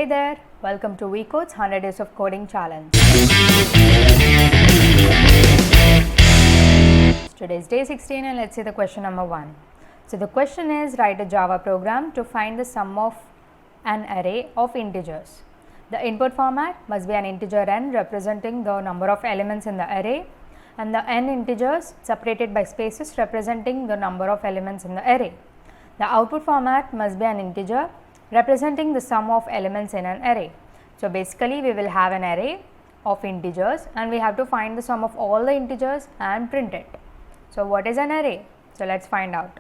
there, welcome to VCode's 100 Days of Coding Challenge. Today is day 16 and let's see the question number 1. So the question is, write a Java program to find the sum of an array of integers. The input format must be an integer n representing the number of elements in the array, and the n integers separated by spaces representing the number of elements in the array. The output format must be an integer representing the sum of elements in an array. So basically we will have an array of integers and we have to find the sum of all the integers and print it. So what is an array? So let's find out.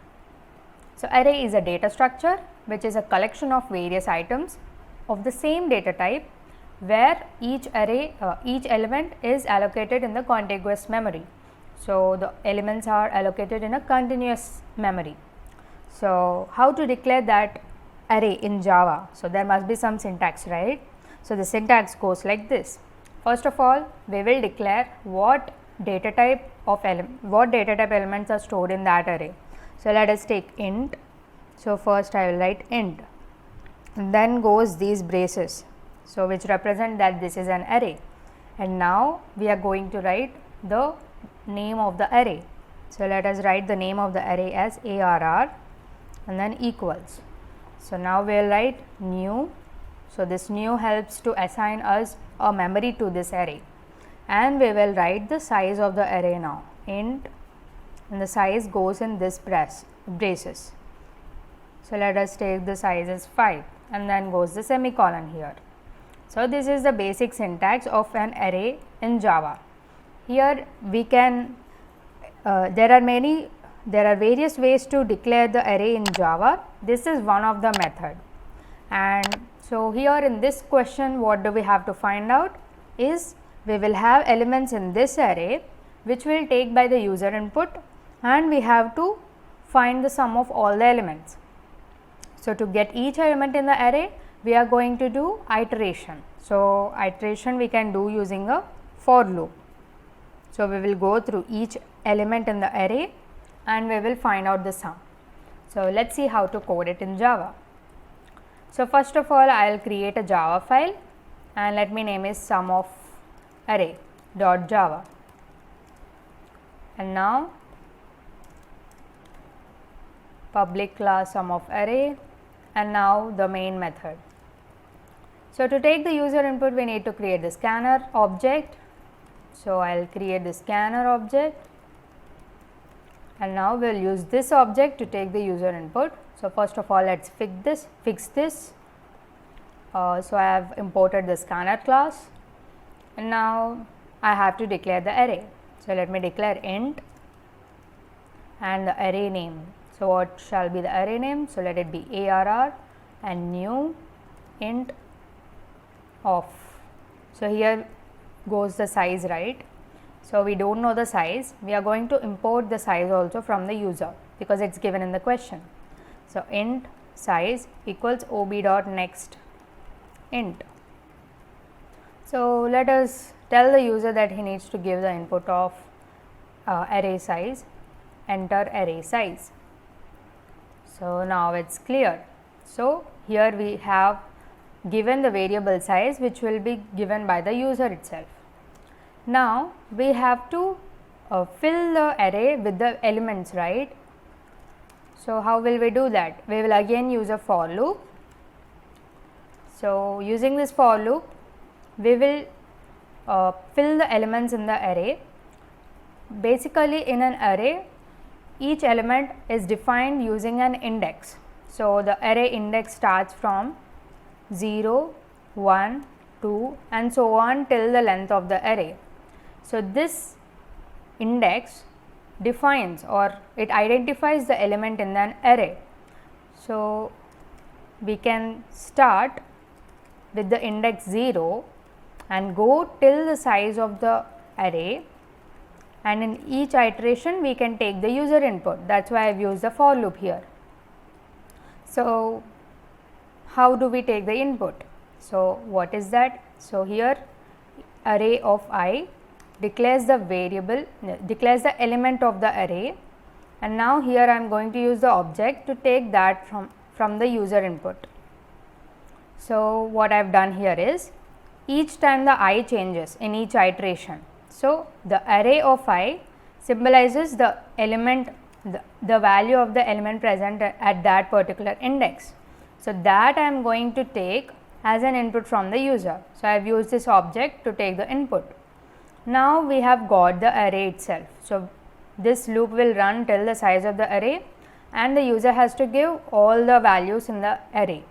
So array is a data structure which is a collection of various items of the same data type, where each element is allocated in the contiguous memory. So the elements are allocated in a continuous memory. So how to declare that array in Java? So there must be some syntax, right? So the syntax goes like this. First of all, we will declare what data type elements are stored in that array. So let us take int. So first I will write int, and then goes these braces, so which represent that this is an array. And now we are going to write the name of the array. So let us write the name of the array as ARR and then equals. So now we will write new. So this new helps to assign us a memory to this array, and we will write the size of the array now, int, and the size goes in this braces. So let us take the size as 5 and then goes the semicolon here. So this is the basic syntax of an array in Java. Here we can there are various ways to declare the array in Java. This is one of the method. And so here in this question, what do we have to find out is, we will have elements in this array which will take by the user input, and we have to find the sum of all the elements. So to get each element in the array, we are going to do iteration. So iteration we can do using a for loop. So we will go through each element in the array and we will find out the sum. So let's see how to code it in Java. So first of all, I will create a Java file and let me name it sum of array.java. And now public class sum of array, and now the main method. So to take the user input, we need to create the scanner object. So I will create the scanner object, and now we will use this object to take the user input. So first of all, let's fix this. So I have imported the scanner class, and now I have to declare the array. So let me declare int and the array name. So what shall be the array name? So let it be ARR and new int of. So here goes the size, right? So we don't know the size. We are going to import the size also from the user because it's given in the question. So int size equals ob.next int. So let us tell the user that he needs to give the input of array size, enter array size. So now it's clear. So here we have given the variable size which will be given by the user itself. Now we have to fill the array with the elements, right? So how will we do that? We will again use a for loop. So using this for loop, we will fill the elements in the array. Basically in an array, each element is defined using an index. So the array index starts from 0, 1, 2 and so on till the length of the array. So this index defines, or it identifies, the element in an array. So we can start with the index 0 and go till the size of the array, and in each iteration we can take the user input. That's why I have used the for loop here. So how do we take the input? So what is that? So here array of I declares the element of the array, and now here I am going to use the object to take that from the user input. So, what I have done here is each time the I changes in each iteration. So, the array of I symbolizes the element, the value of the element present at that particular index. So, that I am going to take as an input from the user. So, I have used this object to take the input. Now, we have got the array itself. So, this loop will run till the size of the array and the user has to give all the values in the array.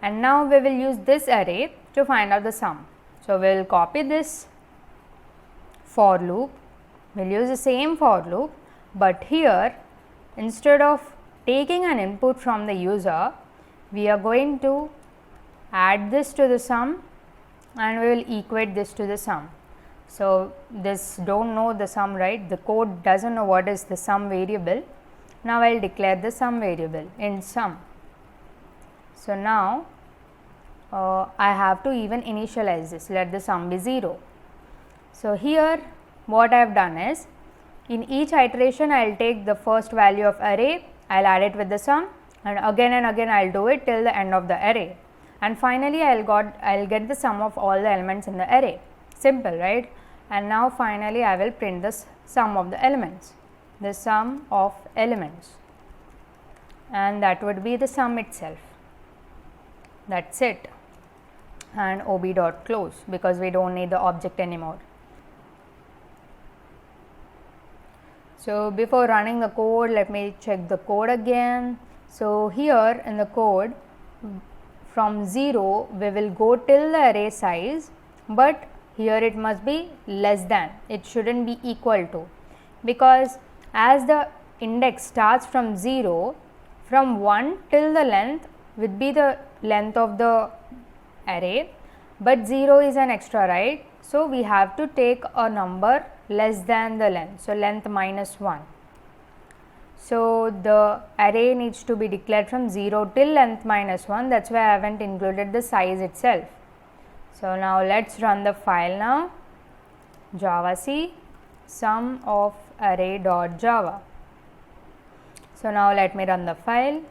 And now, we will use this array to find out the sum. So, we will copy this for loop, we will use the same for loop, but here instead of taking an input from the user, we are going to add this to the sum and we will equate this to the sum. So, this do not know the sum, right, the code does not know what is the sum variable. Now, I will declare the sum variable in sum. So, now I have to even initialize this, let the sum be 0. So, here what I have done is in each iteration I will take the first value of array, I will add it with the sum and again I will do it till the end of the array and finally I will get the sum of all the elements in the array, simple, right. And now finally I will print the sum of the elements, the sum of elements, and that would be the sum itself. That is it, and ob dot close because we do not need the object anymore. So, before running the code, let me check the code again. So, here in the code from 0 we will go till the array size, but here it must be less than, it should not be equal to, because as the index starts from 0, from 1 till the length would be the length of the array, but 0 is an extra, right. So, we have to take a number less than the length. So, length minus 1. So, the array needs to be declared from 0 till length minus 1, that is why I have not included the size itself. So, now let us run the file now, javac sum of array dot java. So, now let me run the file,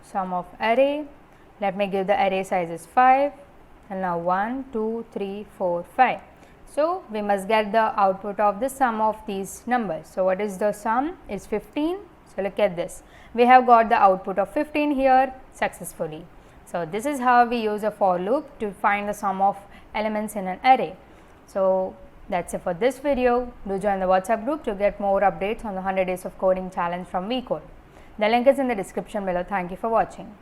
sum of array, let me give the array size is 5 and now 1, 2, 3, 4, 5. So, we must get the output of the sum of these numbers. So, what is the sum? Is 15. So, look at this, we have got the output of 15 here successfully. So, this is how we use a for loop to find the sum of elements in an array. So, that is it for this video. Do join the WhatsApp group to get more updates on the 100 days of coding challenge from VCode. The link is in the description below. Thank you for watching.